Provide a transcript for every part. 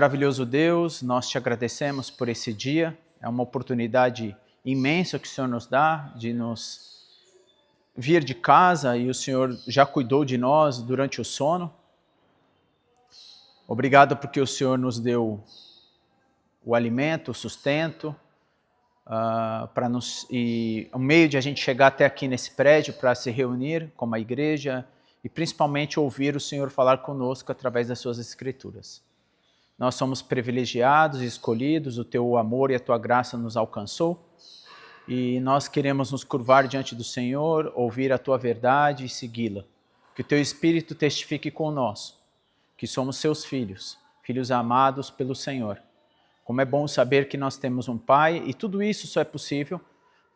Maravilhoso Deus, nós te agradecemos por esse dia. É uma oportunidade imensa que o Senhor nos dá de nos vir de casa e o Senhor já cuidou de nós durante o sono. Obrigado porque o Senhor nos deu o alimento, o sustento, e o meio de a gente chegar até aqui nesse prédio para se reunir como a igreja e principalmente ouvir o Senhor falar conosco através das suas escrituras. Nós somos privilegiados e escolhidos, o teu amor e a tua graça nos alcançou e nós queremos nos curvar diante do Senhor, ouvir a tua verdade e segui-la. Que o teu Espírito testifique conosco, que somos seus filhos, filhos amados pelo Senhor. Como é bom saber que nós temos um Pai e tudo isso só é possível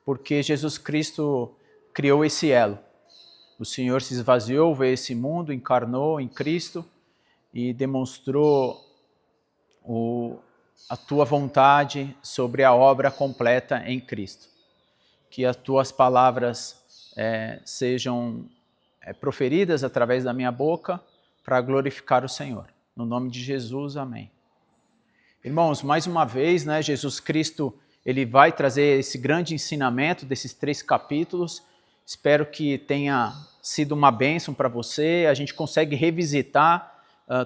porque Jesus Cristo criou esse elo. O Senhor se esvaziou, veio a esse mundo, encarnou em Cristo e demonstrou a tua vontade sobre a obra completa em Cristo. Que as tuas palavras sejam proferidas através da minha boca para glorificar o Senhor. No nome de Jesus, amém. Irmãos, mais uma vez, Jesus Cristo ele vai trazer esse grande ensinamento desses 3 capítulos. Espero que tenha sido uma bênção para você. A gente consegue revisitar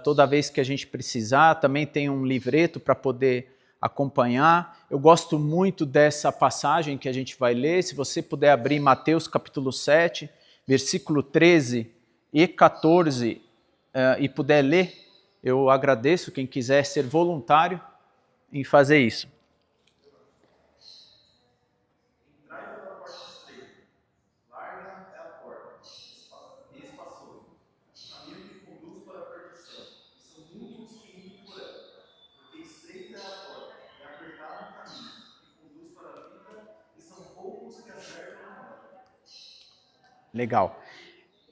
toda vez que a gente precisar. Também tem um livreto para poder acompanhar. Eu gosto muito dessa passagem que a gente vai ler. Se você puder abrir Mateus capítulo 7, versículo 13 e 14 e puder ler, eu agradeço quem quiser ser voluntário em fazer isso. Legal.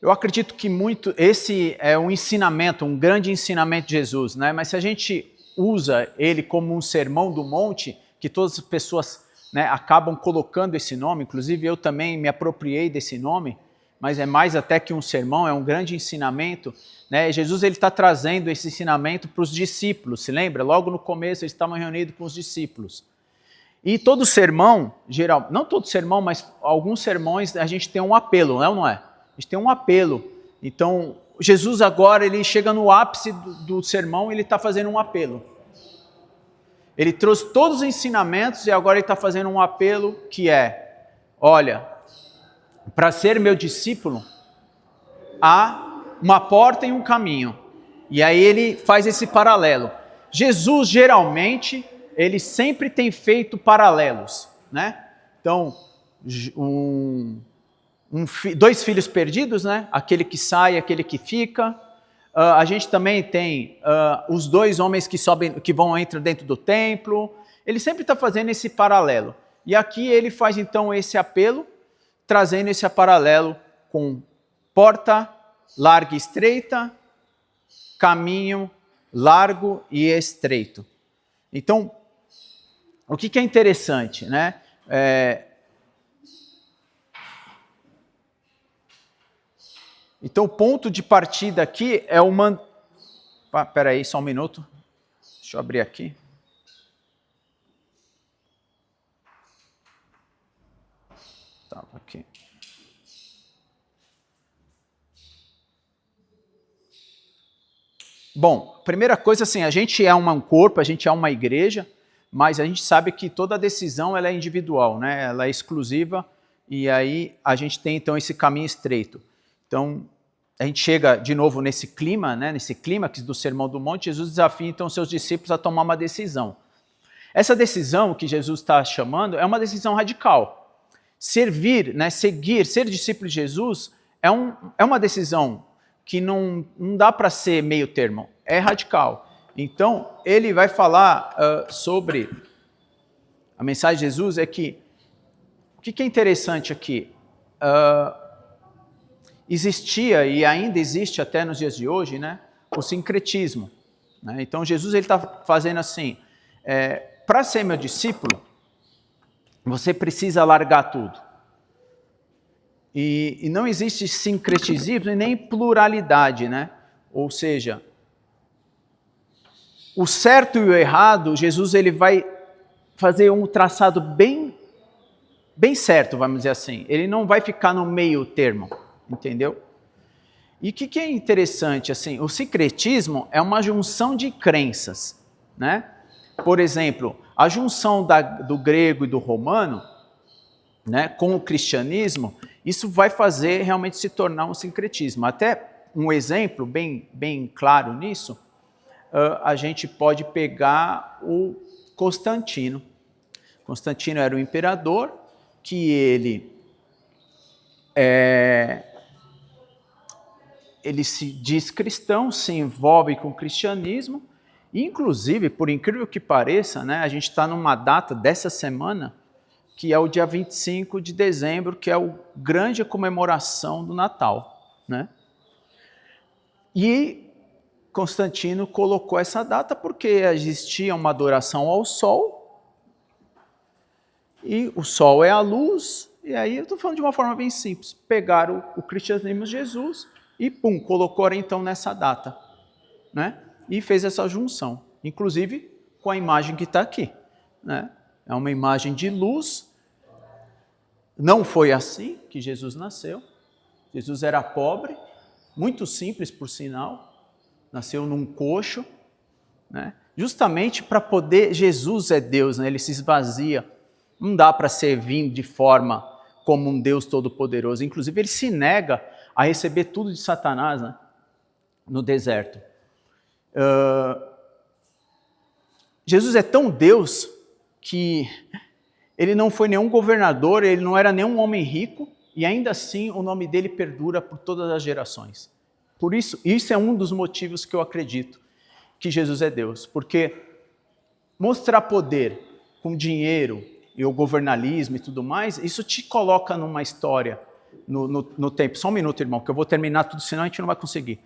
Eu acredito que esse é um ensinamento, um grande ensinamento de Jesus, né? Mas se a gente usa ele como um sermão do monte, que todas as pessoas acabam colocando esse nome, inclusive eu também me apropriei desse nome, mas é mais até que um sermão, é um grande ensinamento, né? Jesus está trazendo esse ensinamento para os discípulos, se lembra? Logo no começo eles estavam reunidos com os discípulos. E todo sermão, não todo sermão, mas alguns sermões a gente tem um apelo, não é? A gente tem um apelo. Então, Jesus agora ele chega no ápice do sermão e ele está fazendo um apelo. Ele trouxe todos os ensinamentos e agora ele está fazendo um apelo que é, olha, para ser meu discípulo, há uma porta e um caminho. E aí ele faz esse paralelo. Jesus, geralmente, ele sempre tem feito paralelos, né? Então, 2 filhos perdidos, né? Aquele que sai, aquele que fica. A gente também tem os 2 homens que vão entrar dentro do templo. Ele sempre está fazendo esse paralelo. E aqui ele faz então esse apelo, trazendo esse paralelo com porta larga e estreita, caminho largo e estreito. Então, o que é interessante, né? Então, o ponto de partida aqui é uma... Espera aí, só um minuto. Deixa eu abrir aqui. Tá, aqui. Bom, primeira coisa, assim, a gente é um corpo, a gente é uma igreja, mas a gente sabe que toda decisão ela é individual, né? Ela é exclusiva, e aí a gente tem então esse caminho estreito. Então, a gente chega de novo nesse clima, né? Nesse clímax do Sermão do Monte. Jesus desafia então seus discípulos a tomar uma decisão. Essa decisão que Jesus está chamando é uma decisão radical. Servir, né? Seguir, ser discípulo de Jesus é uma decisão que não dá para ser meio termo, é radical. Então, ele vai falar sobre... A mensagem de Jesus é que... O que é interessante aqui? Existia e ainda existe até nos dias de hoje, né, o sincretismo. Né? Então, Jesus está fazendo assim, para ser meu discípulo, você precisa largar tudo. E não existe sincretismo e nem pluralidade, né? Ou seja, o certo e o errado, Jesus ele vai fazer um traçado bem certo, vamos dizer assim. Ele não vai ficar no meio termo, entendeu? E o que é interessante, assim, o sincretismo é uma junção de crenças, né? Por exemplo, a junção do grego e do romano, né, com o cristianismo, isso vai fazer realmente se tornar um sincretismo. Até um exemplo bem claro nisso, a gente pode pegar o Constantino. Constantino era o imperador, que ele se diz cristão, se envolve com o cristianismo, e inclusive, por incrível que pareça, né, a gente está numa data dessa semana, que é o dia 25 de dezembro, que é a grande comemoração do Natal, né? E Constantino colocou essa data porque existia uma adoração ao sol, e o sol é a luz, e aí eu estou falando de uma forma bem simples, pegaram o cristianismo de Jesus e pum, colocou então nessa data, né? E fez essa junção, inclusive com a imagem que está aqui, né? É uma imagem de luz. Não foi assim que Jesus nasceu. Jesus era pobre, muito simples por sinal, nasceu num coxo, né? Justamente para poder, Jesus é Deus, né? Ele se esvazia, não dá para servir de forma como um Deus todo-poderoso, inclusive ele se nega a receber tudo de Satanás, né? No deserto. Jesus é tão Deus que ele não foi nenhum governador, ele não era nenhum homem rico, e ainda assim o nome dele perdura por todas as gerações. Por isso é um dos motivos que eu acredito que Jesus é Deus, porque mostrar poder com dinheiro e o governalismo e tudo mais, isso te coloca numa história no tempo. Só um minuto, irmão, que eu vou terminar tudo, senão a gente não vai conseguir.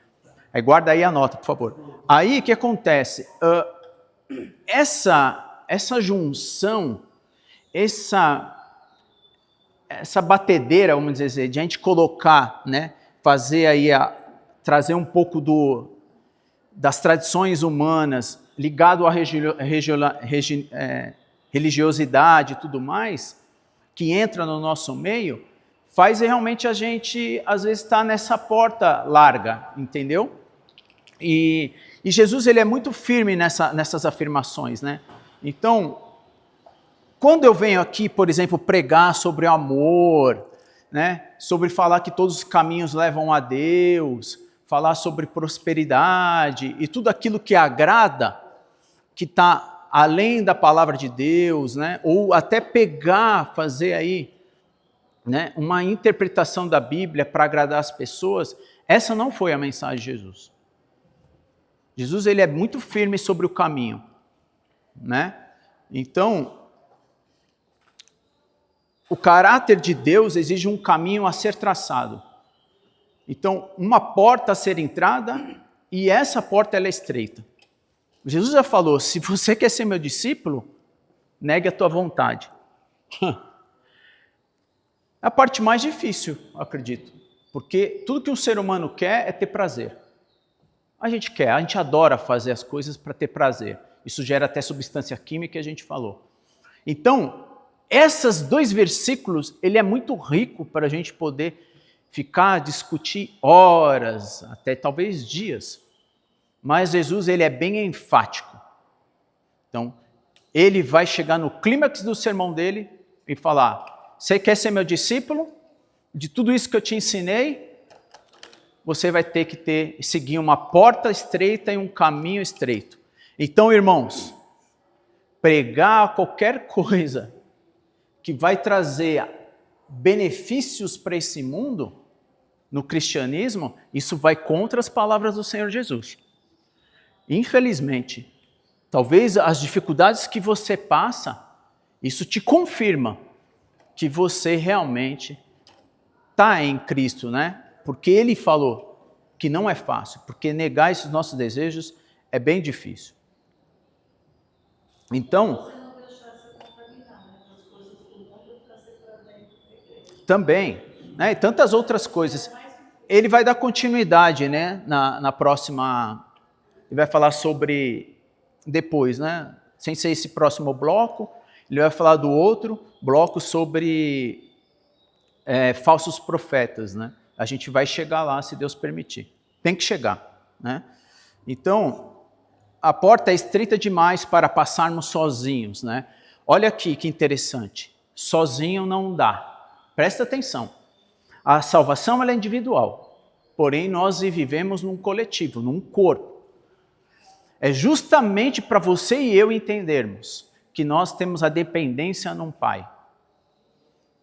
Aí guarda aí a nota, por favor. Aí o que acontece? Essa junção, essa batedeira, vamos dizer, de a gente colocar, né, fazer aí, trazer um pouco das tradições humanas, ligado à religiosidade e tudo mais, que entra no nosso meio, faz realmente a gente, às vezes, estar nessa porta larga, entendeu? E Jesus ele é muito firme nessas afirmações, né? Então, quando eu venho aqui, por exemplo, pregar sobre o amor, né? Sobre falar que todos os caminhos levam a Deus, falar sobre prosperidade e tudo aquilo que agrada, que está além da palavra de Deus, né? Ou até fazer aí, né, uma interpretação da Bíblia para agradar as pessoas, essa não foi a mensagem de Jesus. Jesus ele é muito firme sobre o caminho, né? Então, o caráter de Deus exige um caminho a ser traçado. Então, uma porta a ser entrada, e essa porta ela é estreita. Jesus já falou, se você quer ser meu discípulo, negue a tua vontade. É a parte mais difícil, eu acredito, porque tudo que um ser humano quer é ter prazer. A gente adora fazer as coisas para ter prazer. Isso gera até substância química que a gente falou. Então, esses 2 versículos, ele é muito rico para a gente poder discutir horas, até talvez dias. Mas Jesus, ele é bem enfático. Então, ele vai chegar no clímax do sermão dele e falar, você quer ser meu discípulo? De tudo isso que eu te ensinei, você vai ter que seguir uma porta estreita e um caminho estreito. Então, irmãos, pregar qualquer coisa que vai trazer benefícios para esse mundo, no cristianismo, isso vai contra as palavras do Senhor Jesus. Infelizmente, talvez as dificuldades que você passa, isso te confirma que você realmente está em Cristo, né? Porque Ele falou que não é fácil, porque negar esses nossos desejos é bem difícil. Então, também, né? E tantas outras coisas. Ele vai dar continuidade, né? Na próxima, ele vai falar sobre depois, né? Sem ser esse próximo bloco, ele vai falar do outro bloco sobre falsos profetas, né? A gente vai chegar lá, se Deus permitir. Tem que chegar, né? Então, a porta é estreita demais para passarmos sozinhos, né? Olha aqui que interessante. Sozinho não dá. Presta atenção. A salvação ela é individual, porém nós vivemos num coletivo, num corpo. É justamente para você e eu entendermos que nós temos a dependência num Pai.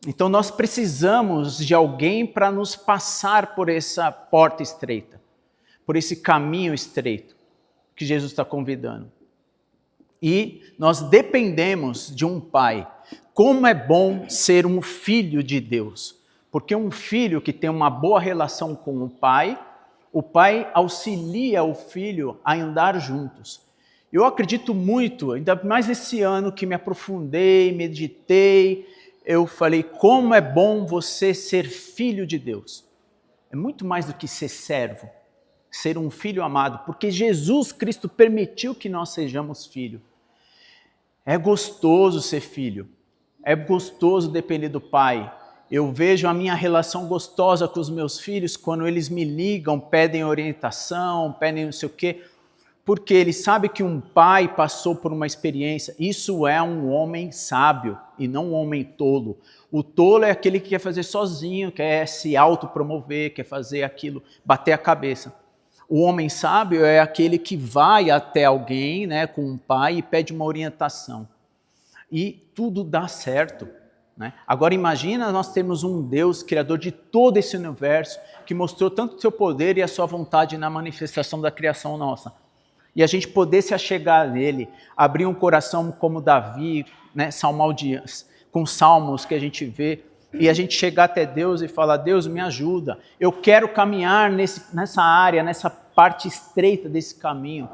Então nós precisamos de alguém para nos passar por essa porta estreita, por esse caminho estreito que Jesus está convidando. E nós dependemos de um Pai. Como é bom ser um filho de Deus, porque um filho que tem uma boa relação com o Pai auxilia o filho a andar juntos. Eu acredito muito, ainda mais esse ano que me aprofundei, meditei, eu falei, como é bom você ser filho de Deus. É muito mais do que ser servo, ser um filho amado, porque Jesus Cristo permitiu que nós sejamos filhos. É gostoso ser filho, é gostoso depender do Pai. Eu vejo a minha relação gostosa com os meus filhos quando eles me ligam, pedem orientação, pedem não sei o quê, porque eles sabem que um pai passou por uma experiência. Isso é um homem sábio e não um homem tolo. O tolo é aquele que quer fazer sozinho, quer se autopromover, quer fazer aquilo, bater a cabeça. O homem sábio é aquele que vai até alguém, né, com um pai e pede uma orientação. E tudo dá certo. Né? Agora imagina nós termos um Deus, criador de todo esse universo, que mostrou tanto o seu poder e a sua vontade na manifestação da criação nossa. E a gente poder se achegar nele, abrir um coração como Davi, né, com salmos que a gente vê, e a gente chegar até Deus e falar, Deus me ajuda, eu quero caminhar nessa área, nessa parte estreita desse caminho.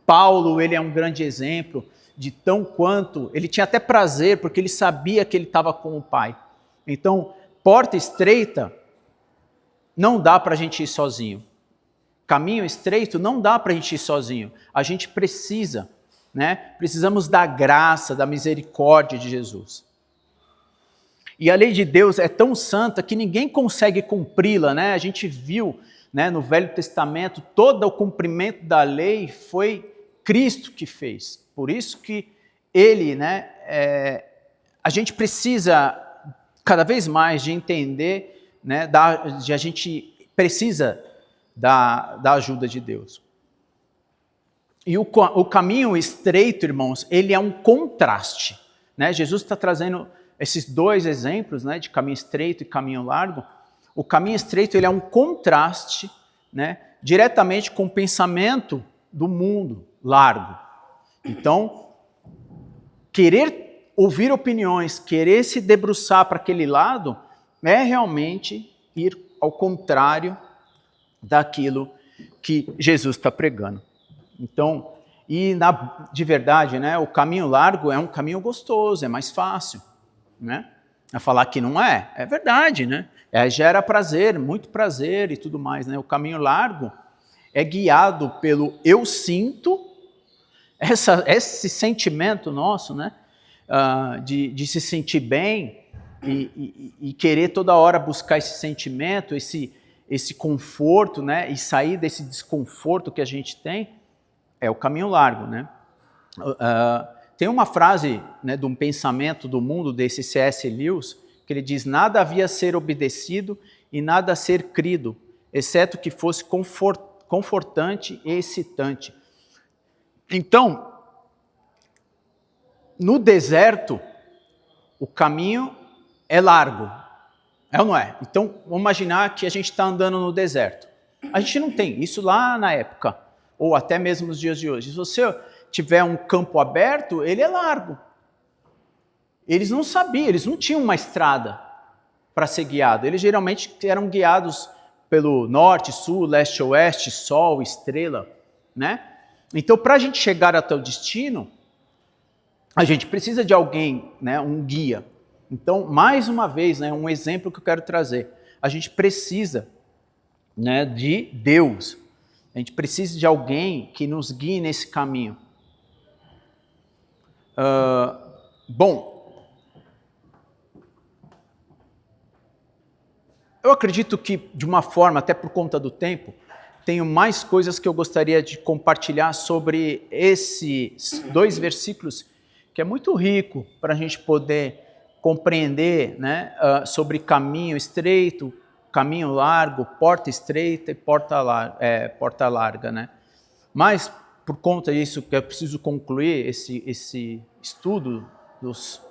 Paulo, ele é um grande exemplo de tão quanto, ele tinha até prazer, porque ele sabia que ele estava com o Pai. Então, porta estreita, não dá para a gente ir sozinho. Caminho estreito, não dá para a gente ir sozinho. A gente precisa, né? Precisamos da graça, da misericórdia de Jesus. E a lei de Deus é tão santa que ninguém consegue cumpri-la, né? A gente viu, né, no Velho Testamento, todo o cumprimento da lei foi Cristo que fez. Por isso que ele, né, a gente precisa cada vez mais de entender, né, a gente precisa da ajuda de Deus. E o caminho estreito, irmãos, ele é um contraste. Né? Jesus está trazendo esses dois exemplos, né, de caminho estreito e caminho largo. O caminho estreito ele é um contraste, né, diretamente com o pensamento do mundo largo. Então, querer ouvir opiniões, querer se debruçar para aquele lado, é realmente ir ao contrário daquilo que Jesus está pregando. Então, de verdade, né, o caminho largo é um caminho gostoso, é mais fácil, né? A falar que não é verdade, né? Gera prazer, muito prazer e tudo mais, né? O caminho largo é guiado pelo eu sinto, esse sentimento nosso, né? De se sentir bem e querer toda hora buscar esse sentimento, esse conforto, né? E sair desse desconforto que a gente tem, é o caminho largo, né? Tem uma frase, né, de um pensamento do mundo desse C.S. Lewis, que ele diz, nada havia a ser obedecido e nada a ser crido, exceto que fosse confortante e excitante. Então, no deserto, o caminho é largo, é ou não é? Então, vamos imaginar que a gente está andando no deserto. A gente não tem isso lá na época, ou até mesmo nos dias de hoje. Se você tiver um campo aberto, ele é largo. Eles não sabiam, eles não tinham uma estrada para ser guiado. Eles geralmente eram guiados pelo norte, sul, leste, oeste, sol, estrela, né? Então, para a gente chegar até o destino, a gente precisa de alguém, né, um guia. Então, mais uma vez, né, um exemplo que eu quero trazer. A gente precisa, né, de Deus. A gente precisa de alguém que nos guie nesse caminho. Bom, eu acredito que, de uma forma, até por conta do tempo, tenho mais coisas que eu gostaria de compartilhar sobre esses 2 versículos, que é muito rico para a gente poder compreender, né, sobre caminho estreito, caminho largo, porta estreita e porta larga, né? Mas, por conta disso, que eu preciso concluir esse estudo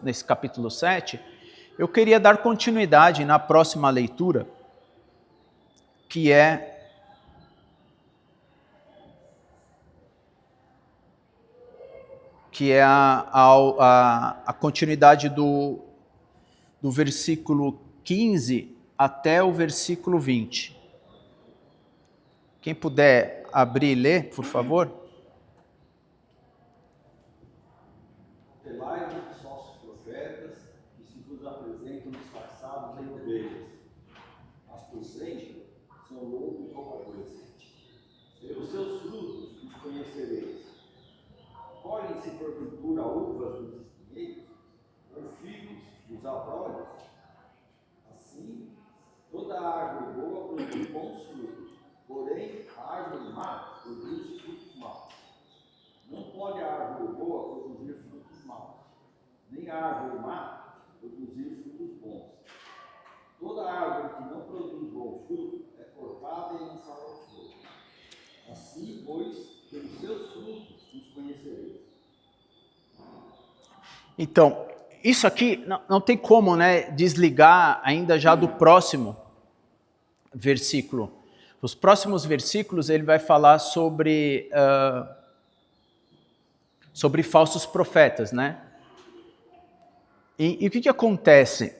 nesse capítulo 7, eu queria dar continuidade na próxima leitura, que é a continuidade do versículo 15 até o versículo 20. Quem puder abrir e ler, por favor. Temai dos falsos profetas, que se vos apresentam disfarçados em ovelhas, mas por dentro são lobos roubadores. Pelos seus frutos os conhecereis. Colhem-se porventura uvas dos espinheiros, ou figos dos abrolhos? Assim, toda árvore boa produz bons frutos, porém a árvore má produz frutos maus. Não pode a árvore boa produzir frutos maus, nem a árvore má produzir frutos bons. Toda árvore que não produz bom fruto é cortada e lançada ao fogo. Assim, pois, pelos seus frutos os conhecereis. Então, isso aqui não tem como, né, desligar ainda já do próximo versículo. Os próximos versículos ele vai falar sobre falsos profetas, né? E o que acontece?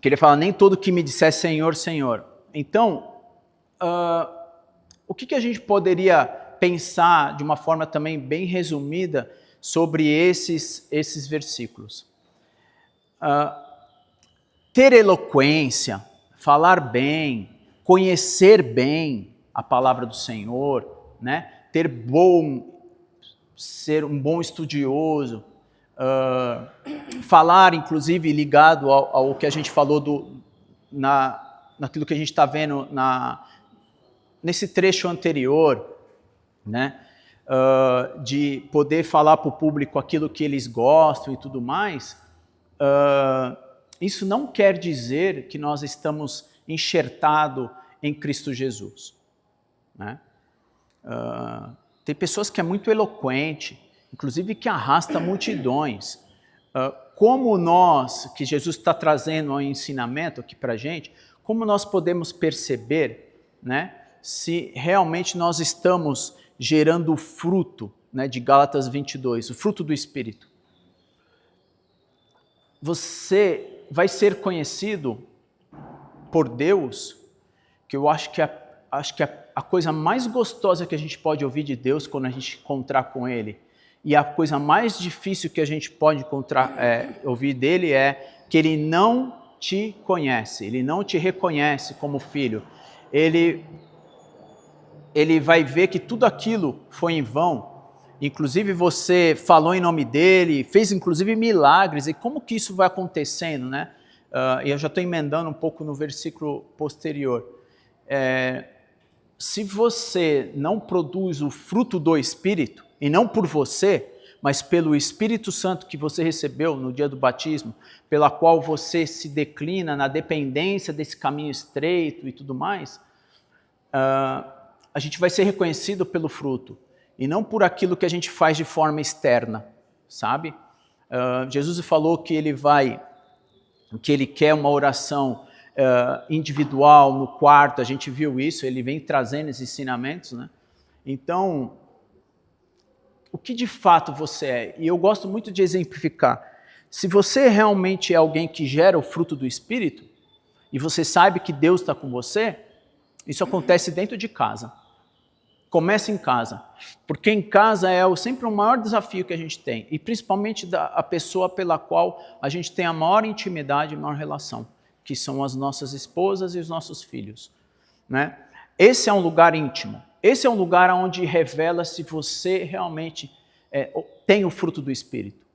Que ele fala, nem todo que me disser Senhor, Senhor. Então, o que a gente poderia pensar de uma forma também bem resumida sobre esses versículos? Ter eloquência, falar bem, conhecer bem a palavra do Senhor, né? Ser um bom estudioso, falar, inclusive, ligado ao que a gente falou naquilo que a gente está vendo nesse trecho anterior, né? De poder falar para o público aquilo que eles gostam e tudo mais, isso não quer dizer que nós estamos enxertados em Cristo Jesus, né? Tem pessoas que é muito eloquente, inclusive que arrasta multidões. Como nós, que Jesus está trazendo um ensinamento aqui para a gente, como nós podemos perceber, né, se realmente nós estamos gerando o fruto, né, de Gálatas 22, o fruto do Espírito? Você vai ser conhecido por Deus, que eu acho que a coisa mais gostosa que a gente pode ouvir de Deus quando a gente encontrar com Ele, e a coisa mais difícil que a gente pode ouvir dele é que Ele não te conhece, Ele não te reconhece como filho. Ele vai ver que tudo aquilo foi em vão, inclusive você falou em nome dele, fez inclusive milagres, e como que isso vai acontecendo, né? E eu já estou emendando um pouco no versículo posterior. Se você não produz o fruto do Espírito, e não por você, mas pelo Espírito Santo que você recebeu no dia do batismo, pela qual você se declina na dependência desse caminho estreito e tudo mais, a gente vai ser reconhecido pelo fruto, e não por aquilo que a gente faz de forma externa, sabe? Jesus falou que ele quer uma oração individual, no quarto, a gente viu isso, ele vem trazendo esses ensinamentos, né? Então, o que de fato você é? E eu gosto muito de exemplificar. Se você realmente é alguém que gera o fruto do Espírito, e você sabe que Deus está com você, isso acontece dentro de casa. Começa em casa, porque em casa é sempre o maior desafio que a gente tem, e principalmente a pessoa pela qual a gente tem a maior intimidade e maior relação, que são as nossas esposas e os nossos filhos, né? Esse é um lugar íntimo, esse é um lugar onde revela se você realmente tem o fruto do Espírito.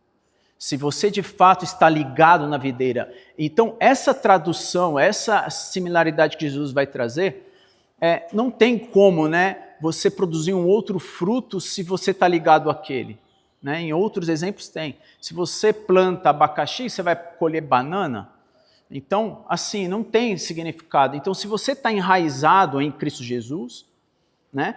Se você de fato está ligado na videira. Então, essa tradução, essa similaridade que Jesus vai trazer, não tem como, né, você produzir um outro fruto se você está ligado àquele. Né? Em outros exemplos tem. Se você planta abacaxi, você vai colher banana? Então, assim, não tem significado. Então, se você está enraizado em Cristo Jesus, né,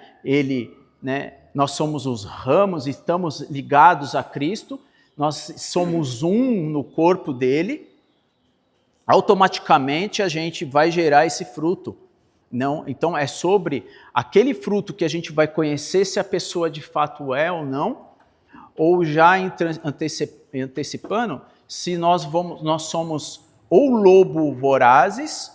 nós somos os ramos, estamos ligados a Cristo, nós somos um no corpo dele, automaticamente a gente vai gerar esse fruto. Não, então é sobre aquele fruto que a gente vai conhecer se a pessoa de fato é ou não, ou já antecipando, se nós somos ou lobo vorazes,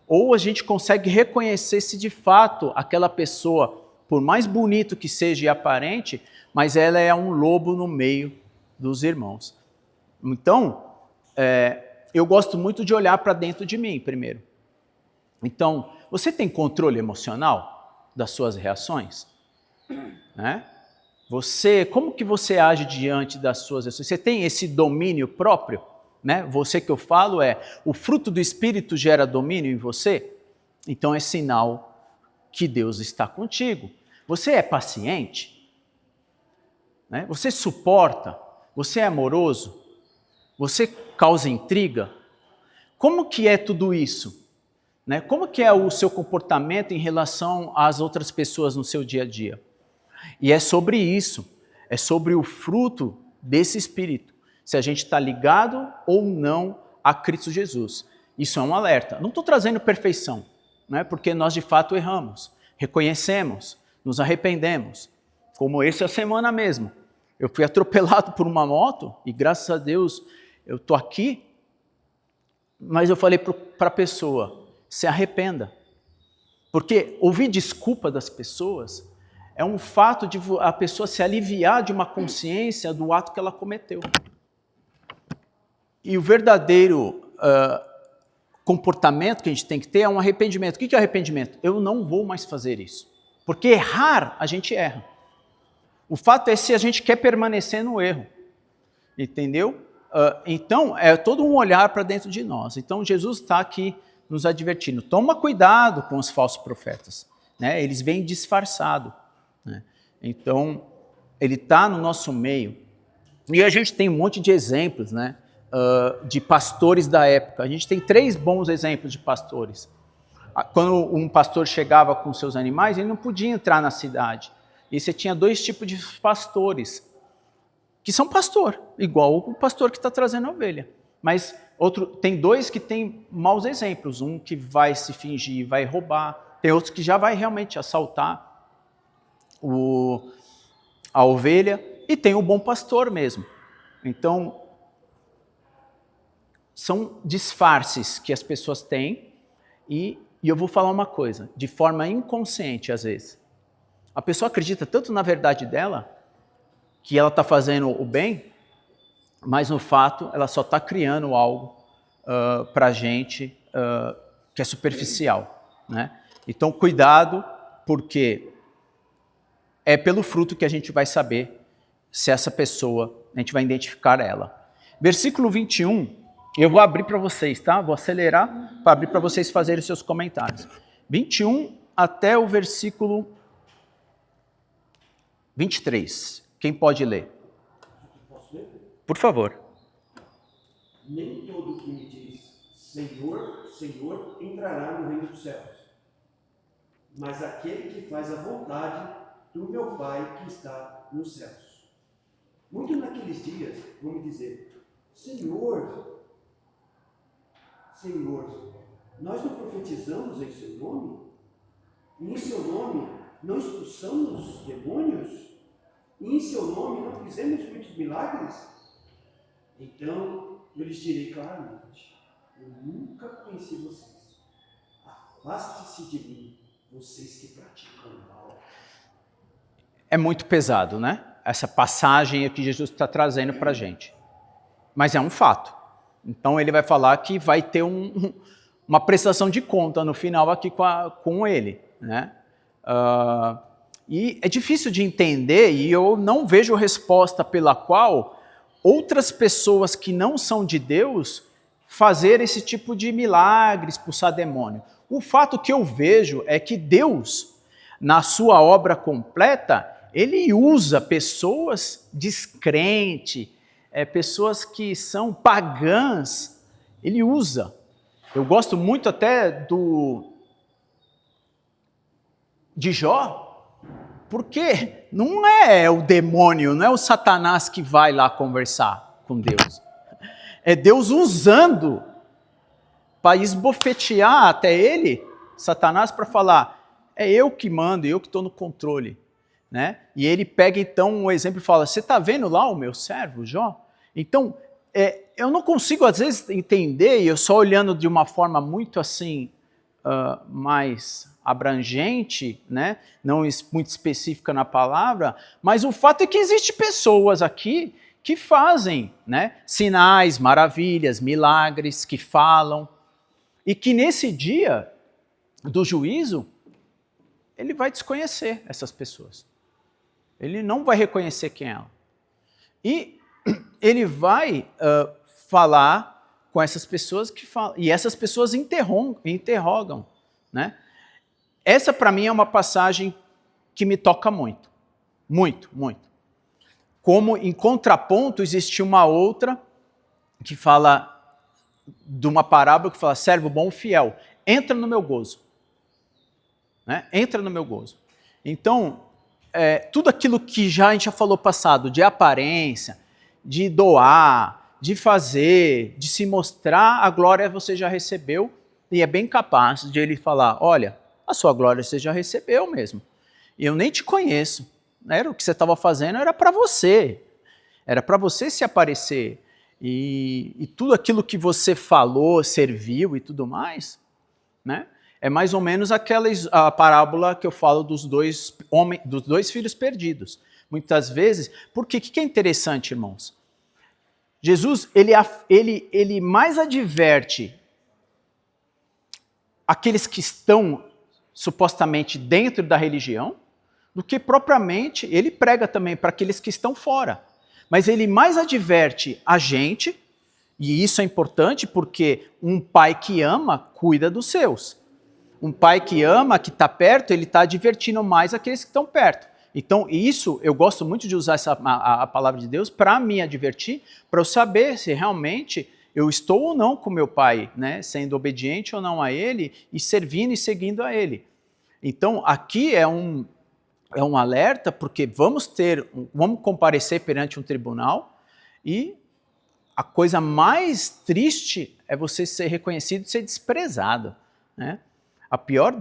ou a gente consegue reconhecer se de fato aquela pessoa, por mais bonito que seja e aparente, mas ela é um lobo no meio dos irmãos. Então, eu gosto muito de olhar para dentro de mim primeiro. Então, você tem controle emocional das suas reações? Né? Como que você age diante das suas reações? Você tem esse domínio próprio? Né? Você que eu falo o fruto do Espírito gera domínio em você? Então é sinal que Deus está contigo. Você é paciente? Né? Você suporta? Você é amoroso? Você causa intriga? Como que é tudo isso? Né? Como que é o seu comportamento em relação às outras pessoas no seu dia a dia? E é sobre isso, é sobre o fruto desse Espírito, se a gente está ligado ou não a Cristo Jesus. Isso é um alerta. Não estou trazendo perfeição, né? Porque nós de fato erramos, reconhecemos, nos arrependemos. Como essa semana mesmo. Eu fui atropelado por uma moto e graças a Deus eu estou aqui, mas eu falei para a pessoa, se arrependa. Porque ouvir desculpa das pessoas é um fato de a pessoa se aliviar de uma consciência do ato que ela cometeu. E o verdadeiro comportamento que a gente tem que ter é um arrependimento. O que é arrependimento? Eu não vou mais fazer isso. Porque errar, a gente erra. O fato é se a gente quer permanecer no erro. Entendeu? Então, é todo um olhar para dentro de nós. Então, Jesus está aqui nos advertindo. Toma cuidado com os falsos profetas. Né? Eles vêm disfarçados. Né? Então, ele está no nosso meio. E a gente tem um monte de exemplos, né? De pastores da época. A gente tem 3 bons exemplos de pastores. Quando um pastor chegava com seus animais, ele não podia entrar na cidade. E você tinha 2 tipos de pastores, que são pastor, igual o pastor que está trazendo a ovelha. Mas tem 2 que têm maus exemplos. Um que vai se fingir, vai roubar. Tem outros que já vai realmente assaltar a ovelha. E tem o bom pastor mesmo. Então, são disfarces que as pessoas têm e eu vou falar uma coisa, de forma inconsciente às vezes. A pessoa acredita tanto na verdade dela, que ela está fazendo o bem, mas no fato ela só está criando algo para a gente que é superficial. Né? Então cuidado, porque é pelo fruto que a gente vai saber se essa pessoa, a gente vai identificar ela. Versículo 21, eu vou abrir para vocês, tá? Vou acelerar para abrir para vocês fazerem os seus comentários. 21 até o versículo 23. Quem pode ler? Posso ler? Por favor. Nem todo que me diz Senhor, Senhor, entrará no reino dos céus, mas aquele que faz a vontade do meu Pai que está nos céus. Muitos naqueles dias vão me dizer, Senhor, Senhor, nós não profetizamos em seu nome? E em seu nome não expulsamos os demônios? E em seu nome não fizemos muitos milagres? Então eu lhes direi claramente, eu nunca conheci vocês. Afaste-se de mim, vocês que praticam o mal. É muito pesado, né? Essa passagem que Jesus está trazendo para a gente. Mas é um fato. Então ele vai falar que vai ter uma prestação de conta no final aqui com ele. Né? E é difícil de entender e eu não vejo resposta pela qual outras pessoas que não são de Deus fazer esse tipo de milagre, expulsar demônio. O fato que eu vejo é que Deus, na sua obra completa, ele usa pessoas descrentes, pessoas que são pagãs, ele usa. Eu gosto muito até de Jó, porque não é o demônio, não é o Satanás que vai lá conversar com Deus. É Deus usando para esbofetear até ele, Satanás, para falar, é eu que mando, eu que estou no controle. Né? E ele pega então um exemplo e fala, você está vendo lá o meu servo, Jó? Então, eu não consigo às vezes entender, e eu só olhando de uma forma muito assim, mais abrangente, né? Não muito específica na palavra, mas o fato é que existem pessoas aqui que fazem, né, sinais, maravilhas, milagres, que falam, e que nesse dia do juízo, ele vai desconhecer essas pessoas. Ele não vai reconhecer quem é ela. E ele vai falar com essas pessoas que falam, e essas pessoas interrogam, né? Essa para mim é uma passagem que me toca muito, muito, muito. Como em contraponto existe uma outra que fala de uma parábola que fala, servo bom e fiel, entra no meu gozo. Né? Entra no meu gozo. Então, tudo aquilo que a gente já falou passado, de aparência, de doar, de fazer, de se mostrar, a glória você já recebeu, e é bem capaz de ele falar, olha, a sua glória você já recebeu mesmo. E eu nem te conheço. Era o que você estava fazendo, era para você. Era para você se aparecer. E tudo aquilo que você falou, serviu e tudo mais, né? É mais ou menos a parábola que eu falo dos dois filhos perdidos. Muitas vezes, porque o que é interessante, irmãos? Jesus, ele mais adverte aqueles que estão supostamente dentro da religião, do que propriamente, ele prega também para aqueles que estão fora. Mas ele mais adverte a gente, e isso é importante porque um pai que ama, cuida dos seus. Um pai que ama, que está perto, ele está advertindo mais aqueles que estão perto. Então, isso, eu gosto muito de usar a palavra de Deus para me advertir, para eu saber se realmente eu estou ou não com meu pai, né, sendo obediente ou não a ele, e servindo e seguindo a ele. Então, aqui é um alerta, porque vamos comparecer perante um tribunal, e a coisa mais triste é você ser reconhecido e ser desprezado, né? A pior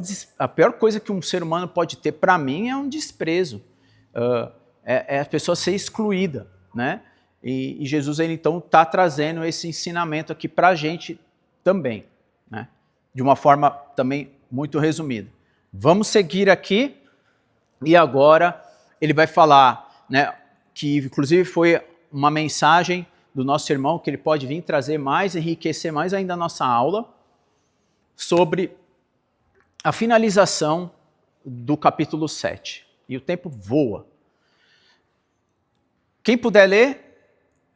coisa que um ser humano pode ter, para mim, é um desprezo. É a pessoa ser excluída, né? E Jesus, ele, então, está trazendo esse ensinamento aqui para a gente também, né? De uma forma também muito resumida. Vamos seguir aqui, e agora ele vai falar, né, que inclusive foi uma mensagem do nosso irmão, que ele pode vir trazer mais, enriquecer mais ainda a nossa aula, sobre a finalização do capítulo 7. E o tempo voa. Quem puder ler,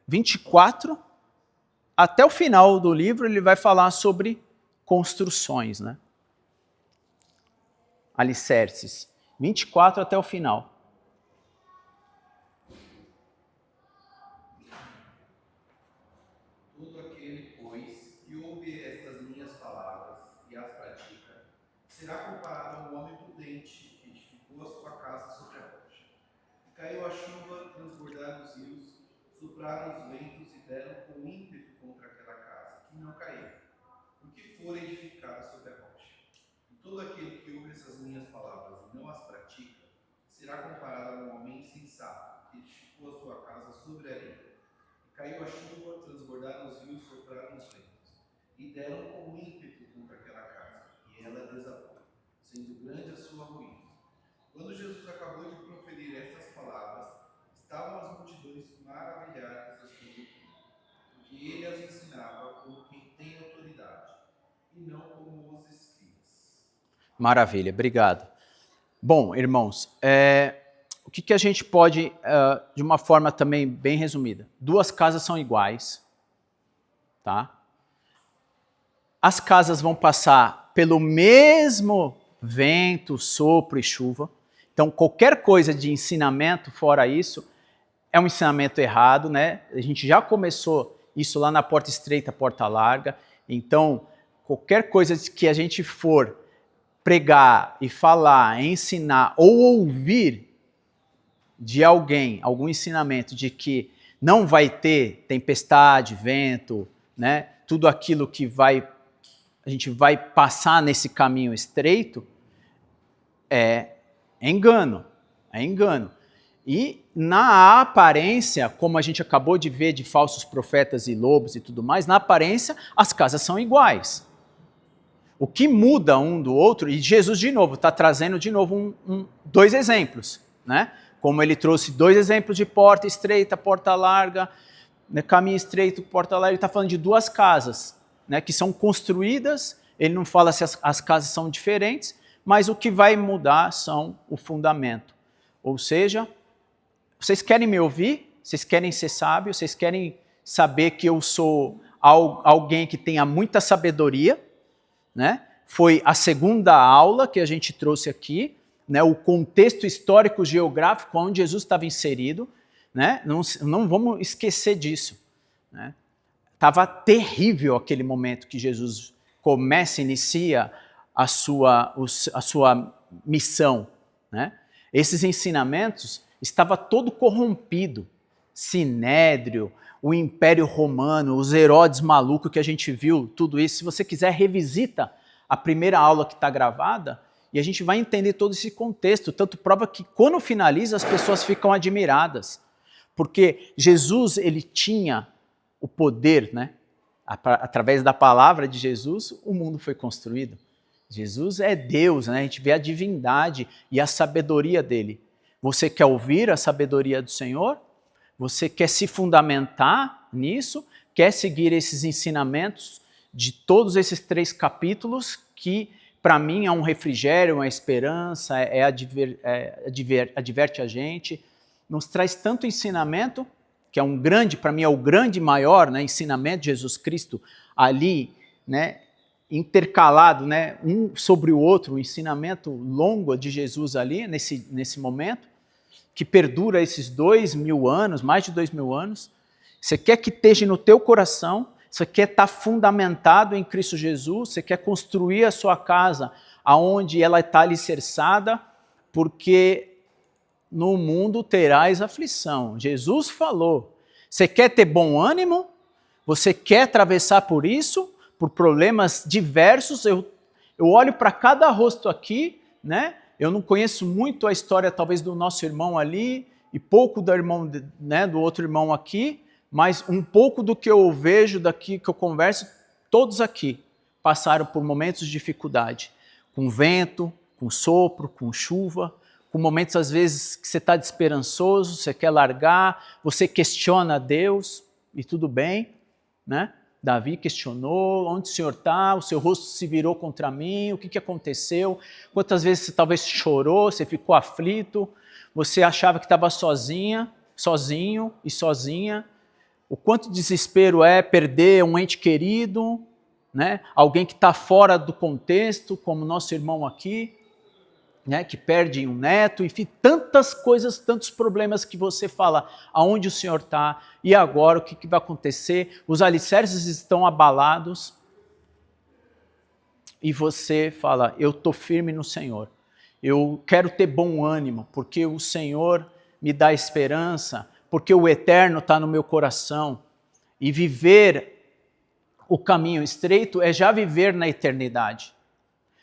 24, até o final do livro, ele vai falar sobre construções, né? Alicerces. 24 até o final. Todo aquele, pois, que ouve estas minhas palavras e as pratica, será comparado a um homem prudente que edificou a sua casa sobre a rocha. E caiu a chuva, transbordaram os rios, sopraram os ventos e deram com ímpeto contra aquela casa, que não caiu, porque fora edificada sobre a rocha. E todo aquele que ouve essas minhas palavras e não as pratica, será comparado a um homem insensato que edificou a sua casa sobre a areia. Caiu a chuva, transbordaram os rios, sopraram os ventos, e deram com ímpeto contra aquela casa, e ela desabou, sendo grande a sua ruína. Quando Jesus acabou de proferir estas palavras, estavam as multidões maravilhadas da sua doutrina, porque ele as ensinava como quem tem autoridade, e não como os escribas. Maravilha, obrigado. Bom, irmãos, o que a gente pode, de uma forma também bem resumida, 2 casas são iguais, tá? As casas vão passar pelo mesmo vento, sopro e chuva. Então, qualquer coisa de ensinamento fora isso é um ensinamento errado, né? A gente já começou isso lá na porta estreita, porta larga. Então, qualquer coisa que a gente for pregar e falar, ensinar ou ouvir de alguém, algum ensinamento de que não vai ter tempestade, vento, né? Tudo aquilo que a gente vai passar nesse caminho estreito, é engano, é engano. E na aparência, como a gente acabou de ver de falsos profetas e lobos e tudo mais, na aparência as casas são iguais. O que muda um do outro, e Jesus de novo está trazendo de novo 2 exemplos, né? Como ele trouxe 2 exemplos de porta estreita, porta larga, né? Caminho estreito, porta larga, ele está falando de 2 casas, né? Que são construídas. Ele não fala se as casas são diferentes, mas o que vai mudar são o fundamento. Ou seja, vocês querem me ouvir? Vocês querem ser sábios? Vocês querem saber que eu sou alguém que tenha muita sabedoria? Né? Foi a segunda aula que a gente trouxe aqui, né? O contexto histórico geográfico onde Jesus estava inserido. Né? Não vamos esquecer disso. Né? Estava terrível aquele momento que Jesus inicia a sua missão. Né? Esses ensinamentos estavam todo corrompido. Sinédrio, o Império Romano, os Herodes malucos que a gente viu, tudo isso. Se você quiser, revisita a primeira aula que está gravada e a gente vai entender todo esse contexto. Tanto prova que quando finaliza as pessoas ficam admiradas. Porque Jesus, ele tinha o poder, né? Através da palavra de Jesus, o mundo foi construído. Jesus é Deus, né? A gente vê a divindade e a sabedoria dele. Você quer ouvir a sabedoria do Senhor? Você quer se fundamentar nisso? Quer seguir esses ensinamentos de todos esses 3 capítulos que, para mim, é um refrigério, uma esperança, adverte a gente, nos traz tanto ensinamento, que é um grande, para mim é o grande maior, né, ensinamento de Jesus Cristo ali, né, intercalado, né, um sobre o outro, um ensinamento longo de Jesus ali, nesse momento, que perdura esses 2.000 anos, mais de 2.000 anos. Você quer que esteja no teu coração, você quer estar fundamentado em Cristo Jesus, você quer construir a sua casa aonde ela está alicerçada, porque no mundo terás aflição. Jesus falou. Você quer ter bom ânimo? Você quer atravessar por isso? Por problemas diversos? Eu olho para cada rosto aqui, né? Eu não conheço muito a história, talvez, do nosso irmão ali, e pouco do irmão, né, do outro irmão aqui, mas um pouco do que eu vejo daqui, que eu converso, todos aqui passaram por momentos de dificuldade, com vento, com sopro, com chuva, com momentos, às vezes, que você está desesperançoso, você quer largar, você questiona Deus, e tudo bem, né? Davi questionou, onde o Senhor está? O seu rosto se virou contra mim, o que aconteceu? Quantas vezes você talvez chorou, você ficou aflito, você achava que estava sozinho e sozinha. O quanto desespero é perder um ente querido, né? Alguém que está fora do contexto, como nosso irmão aqui, né, que perde um neto, enfim, tantas coisas, tantos problemas que você fala, aonde o Senhor está, e agora o que vai acontecer? Os alicerces estão abalados, e você fala, eu estou firme no Senhor, eu quero ter bom ânimo, porque o Senhor me dá esperança, porque o eterno está no meu coração, e viver o caminho estreito é já viver na eternidade.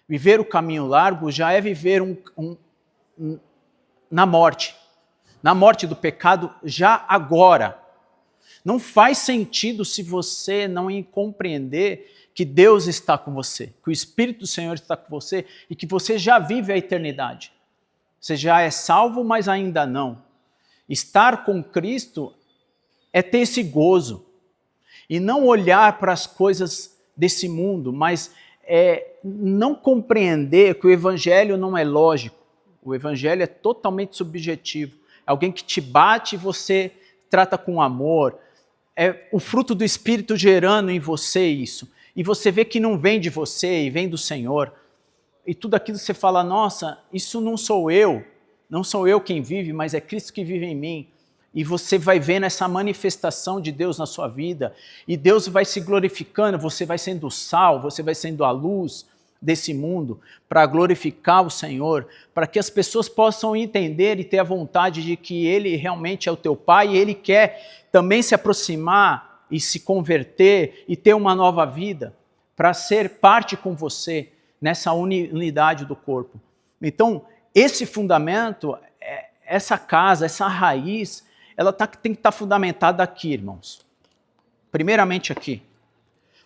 Viver o caminho largo já é viver na morte do pecado já agora. Não faz sentido se você não compreender que Deus está com você, que o Espírito do Senhor está com você e que você já vive a eternidade. Você já é salvo, mas ainda não. Estar com Cristo é ter esse gozo e não olhar para as coisas desse mundo, mas não compreender que o evangelho não é lógico, O evangelho é totalmente subjetivo. É alguém que te bate e você trata com amor. É o fruto do Espírito gerando em você isso. E você vê que não vem de você e vem do Senhor. E tudo aquilo você fala, nossa, isso não sou eu quem vive, mas é Cristo que vive em mim. E você vai vendo essa manifestação de Deus na sua vida, e Deus vai se glorificando, você vai sendo o sal, você vai sendo a luz desse mundo, para glorificar o Senhor, para que as pessoas possam entender e ter a vontade de que Ele realmente é o teu Pai, e Ele quer também se aproximar e se converter e ter uma nova vida, para ser parte com você nessa unidade do corpo. Então, esse fundamento, essa casa, essa raiz, ela tem que estar fundamentada aqui, irmãos. Primeiramente aqui.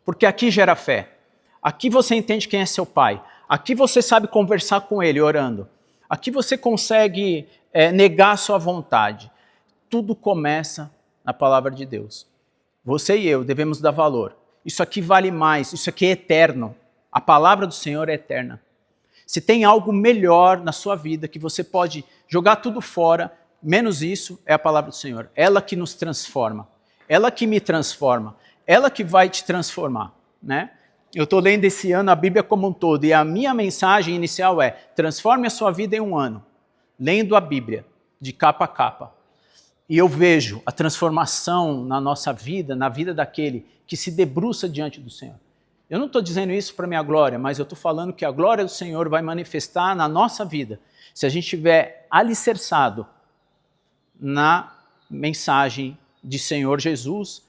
Porque aqui gera fé. Aqui você entende quem é seu pai. Aqui você sabe conversar com ele orando. Aqui você consegue negar a sua vontade. Tudo começa na palavra de Deus. Você e eu devemos dar valor. Isso aqui vale mais, isso aqui é eterno. A palavra do Senhor é eterna. Se tem algo melhor na sua vida que você pode jogar tudo fora, menos isso, é a palavra do Senhor. Ela que nos transforma. Ela que me transforma. Ela que vai te transformar, né? Eu estou lendo esse ano a Bíblia como um todo e a minha mensagem inicial é: transforme a sua vida em um ano, lendo a Bíblia, de capa a capa. E eu vejo a transformação na nossa vida, na vida daquele que se debruça diante do Senhor. Eu não estou dizendo isso para minha glória, mas eu estou falando que a glória do Senhor vai manifestar na nossa vida, se a gente estiver alicerçado na mensagem de Senhor Jesus,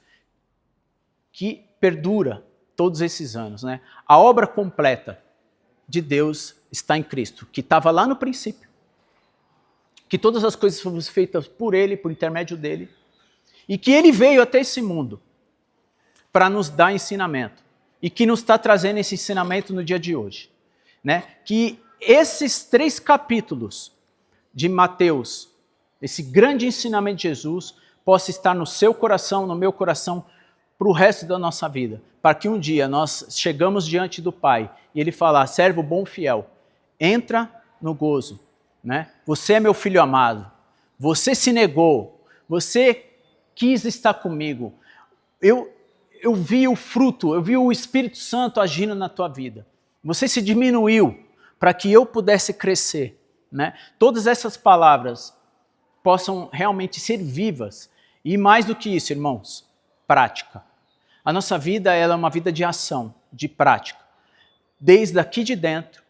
que perdura todos esses anos, né? A obra completa de Deus está em Cristo, que estava lá no princípio, que todas as coisas foram feitas por Ele, por intermédio dEle, e que Ele veio até esse mundo para nos dar ensinamento, e que nos está trazendo esse ensinamento no dia de hoje, né? Que esses 3 capítulos de Mateus, esse grande ensinamento de Jesus, possa estar no seu coração, no meu coração, para o resto da nossa vida, para que um dia nós chegamos diante do Pai e Ele falar: servo bom e fiel, entra no gozo, né? Você é meu filho amado, você se negou, você quis estar comigo, eu vi o fruto, eu vi o Espírito Santo agindo na tua vida, você se diminuiu para que eu pudesse crescer, né? Todas essas palavras possam realmente ser vivas, e mais do que isso, irmãos, prática. A nossa vida, ela é uma vida de ação, de prática, desde aqui de dentro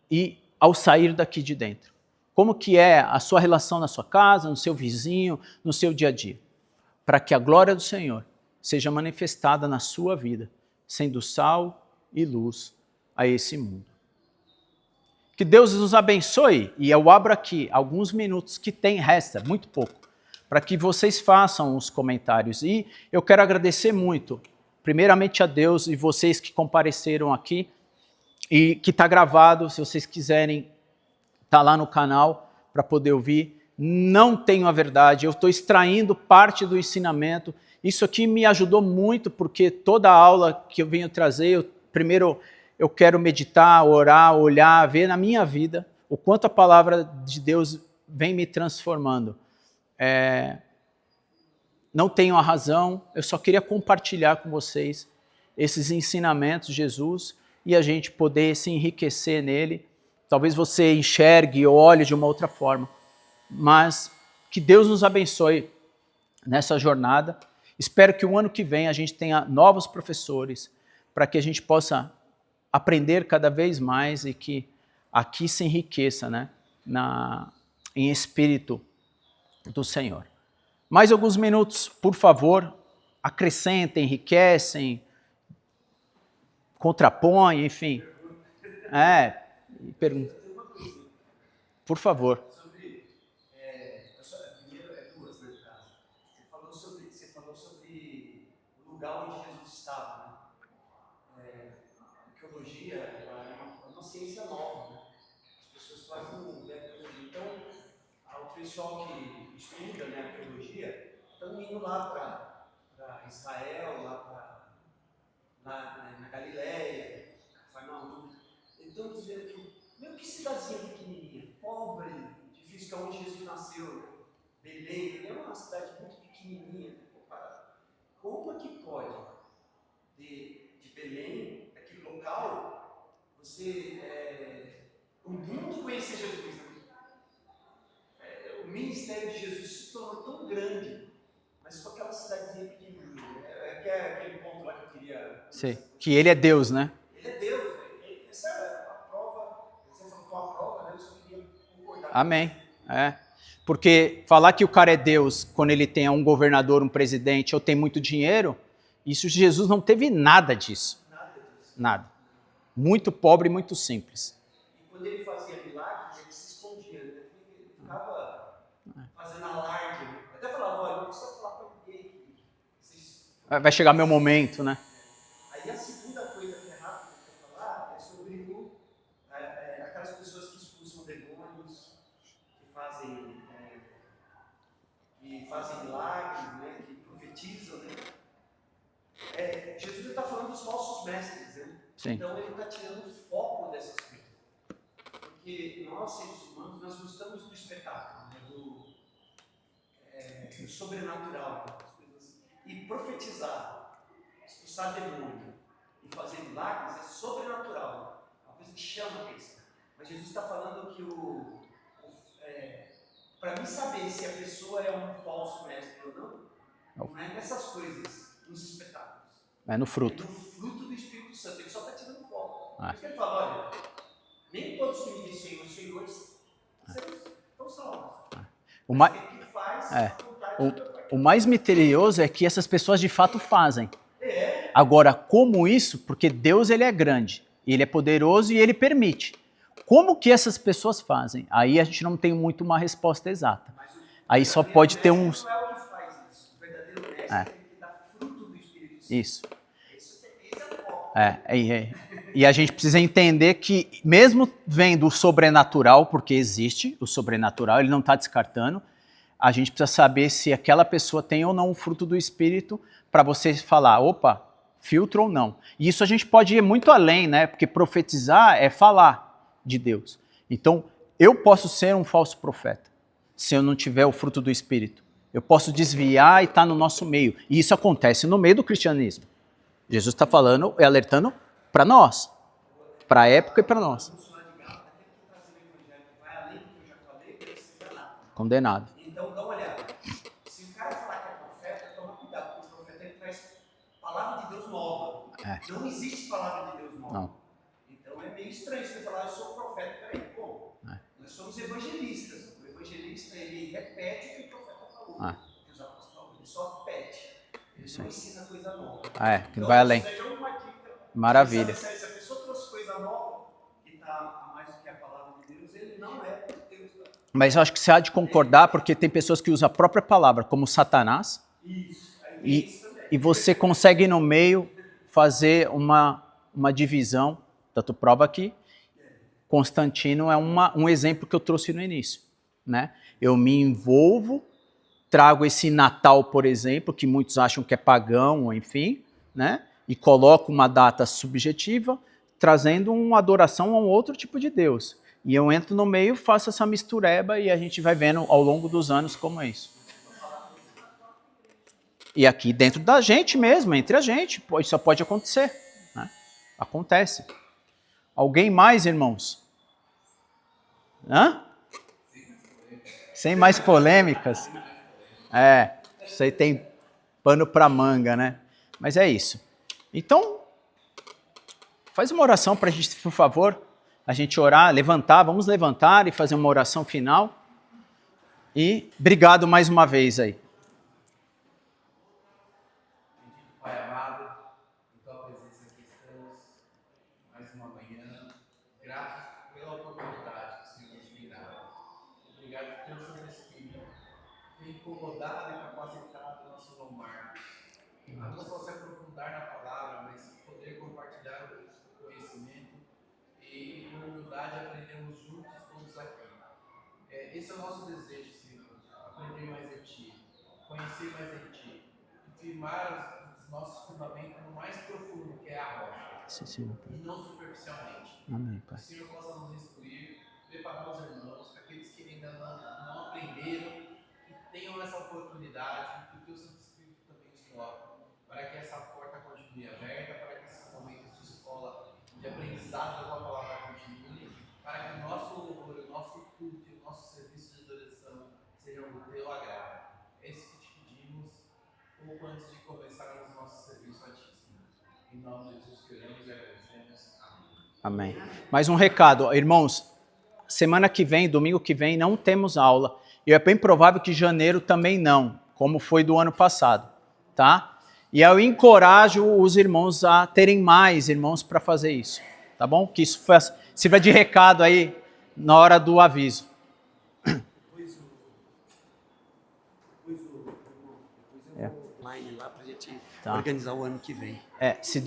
e ao sair daqui de dentro. Como que é a sua relação na sua casa, no seu vizinho, no seu dia a dia, para que a glória do Senhor seja manifestada na sua vida, sendo sal e luz a esse mundo. Que Deus nos abençoe, e eu abro aqui alguns minutos que resta, muito pouco, para que vocês façam os comentários. E eu quero agradecer muito, primeiramente a Deus e vocês que compareceram aqui, e que está gravado, se vocês quiserem, está lá no canal para poder ouvir. Não tenho a verdade, eu estou extraindo parte do ensinamento. Isso aqui me ajudou muito, porque toda aula que eu venho trazer, primeiro eu quero meditar, orar, olhar, ver na minha vida o quanto a palavra de Deus vem me transformando. Não tenho a razão, eu só queria compartilhar com vocês esses ensinamentos de Jesus e a gente poder se enriquecer nele. Talvez você enxergue ou olhe de uma outra forma, mas que Deus nos abençoe nessa jornada. Espero que o ano que vem a gente tenha novos professores para que a gente possa aprender cada vez mais e que aqui se enriqueça, né, em espírito do Senhor. Mais alguns minutos, por favor, acrescentem, enriquecem, contrapõem, enfim. Pergunta. Por favor. Duas, né, cara? Você falou sobre o lugar onde Jesus estava, né? A arqueologia é uma ciência nova, né? As pessoas quase não veem arqueologia. Então, o pessoal que estuda, né, arqueologia estão indo lá para Israel, na Galileia, Cafarnaum. Então, dizendo que, meu, que cidadezinha pequenininha. pobre, difícil, que é onde Jesus nasceu, né? Belém, Belém é uma cidade muito pequenininha, né, comparado. Como é que pode, de Belém, daquele local, o mundo conhecer Jesus, né? O ministério de Jesus se tornou tão grande, mas com aquela cidadezinha pequenininha. Que é aquele ponto lá que eu queria... Sim. Que ele é Deus, né? Ele é Deus. Essa é a prova. Você falou que foi uma prova, né? Eu só queria concordar. Amém. Porque falar que o cara é Deus quando ele tem um governador, um presidente ou tem muito dinheiro, isso Jesus não teve nada disso. Nada disso. Nada. Muito pobre e muito simples. E quando ele fazia milagres, ele se escondia, né? Ele ficava fazendo alarde. Até falava, olha, não precisa falar para ninguém. Vai chegar meu momento, né? Aí a segunda coisa que é rápida que eu vou falar é sobre aquelas pessoas que expulsam demônios, que fazem milagres, né? Que profetizam, né? Jesus está falando dos falsos mestres, né? Sim. Então ele está tirando o foco dessas coisas. Porque nós, seres humanos, nós gostamos do espetáculo, né? Do sobrenatural, das coisas. E profetizar, expulsar demônio e fazer milagres é sobrenatural, é uma coisa que chama a atenção. Mas Jesus está falando que para mim saber se a pessoa é um falso mestre ou não é nessas coisas, nos espetáculos. É no fruto. É no fruto do Espírito Santo. Ele só está tirando foco. Por isso que ele fala, olha, nem todos que me dizem Senhor, Senhores, estão salvos. O mais misterioso é que essas pessoas de fato fazem. Agora, como isso? Porque Deus ele é grande, ele é poderoso e ele permite. Como que essas pessoas fazem? Aí a gente não tem muito uma resposta exata. Aí só pode ter uns... Não é o que faz isso. O verdadeiro mestre é aquele que dá fruto do Espírito Santo. Isso. Esse é o foco. E a gente precisa entender que, mesmo vendo o sobrenatural, porque existe o sobrenatural, ele não está descartando, a gente precisa saber se aquela pessoa tem ou não o fruto do Espírito para você falar, opa, filtro ou não. E isso a gente pode ir muito além, né? Porque profetizar é falar de Deus. Então, eu posso ser um falso profeta se eu não tiver o fruto do Espírito. Eu posso desviar e estar no nosso meio. E isso acontece no meio do cristianismo. Jesus está falando e alertando para nós, para a época e para nós. Condenado. Então, dá uma olhada. Se o cara falar que é profeta, toma cuidado, porque o profeta ele traz palavra de Deus nova. Não existe palavra de Deus nova. Não. Então é meio estranho você falar, eu sou profeta. Peraí, nós somos evangelistas. O evangelista ele repete o que o profeta falou. E os apóstolos ele só repete. Ele não ensina coisa nova. Que então, vai além. Isso é uma dica. Maravilha. Se a pessoa trouxe coisa nova e está a mais do que a palavra de Deus, ele não é Deus. Mas eu acho que você há de concordar, porque tem pessoas que usam a própria palavra como Satanás. Isso. E você consegue no meio fazer uma divisão. Tanto prova que Constantino é um exemplo que eu trouxe no início. Né? Eu me envolvo, trago esse Natal, por exemplo, que muitos acham que é pagão, enfim, né? E coloco uma data subjetiva, trazendo uma adoração a um outro tipo de Deus. E eu entro no meio, faço essa mistureba e a gente vai vendo ao longo dos anos como é isso. E aqui dentro da gente mesmo, entre a gente, isso pode acontecer. Né? Acontece. Alguém mais, irmãos? Sem mais polêmicas? Isso aí tem pano para manga, né? Mas é isso. Então, faz uma oração para a gente, por favor. A gente orar, levantar, vamos levantar e fazer uma oração final. E obrigado mais uma vez aí. Pai amado, em tua presença aqui estamos, mais uma manhã, gratos pela oportunidade que o Senhor nos tem dado. Obrigado pelo Santo Espírito, ter incomodado e capacitado o nosso lombar. Não só se aprofundar na palavra, mas poder compartilhar o conhecimento e com humildade aprendermos juntos todos aqui. Esse é o nosso desejo, Senhor, aprender mais de Ti, conhecer mais de Ti, firmar os nossos fundamentos no mais profundo, que é a rocha, Sim, e não superficialmente. Amém, Pai. Que o Senhor possa nos instruir preparar os irmãos, aqueles que ainda não aprenderam, que tenham essa oportunidade, que o teu Santo Espírito também os toque, para que essa porta continue aberta, para que esses momentos de escola, de aprendizado da tua palavra continue, para que o nosso louvor, o nosso culto e o nosso serviço de adoração sejam do teu agrado. É isso que te pedimos, pouco antes de começarmos o nosso serviço a ti, Senhor. Em nome de Jesus que oramos e agradecemos. Amém. Amém. Mais um recado, irmãos, semana que vem, domingo que vem, não temos aula. E é bem provável que janeiro também não, como foi do ano passado, tá? E eu encorajo os irmãos a terem mais irmãos para fazer isso, tá bom? Que isso sirva de recado aí na hora do aviso. Depois eu vou online lá pra gente organizar o ano que vem. Se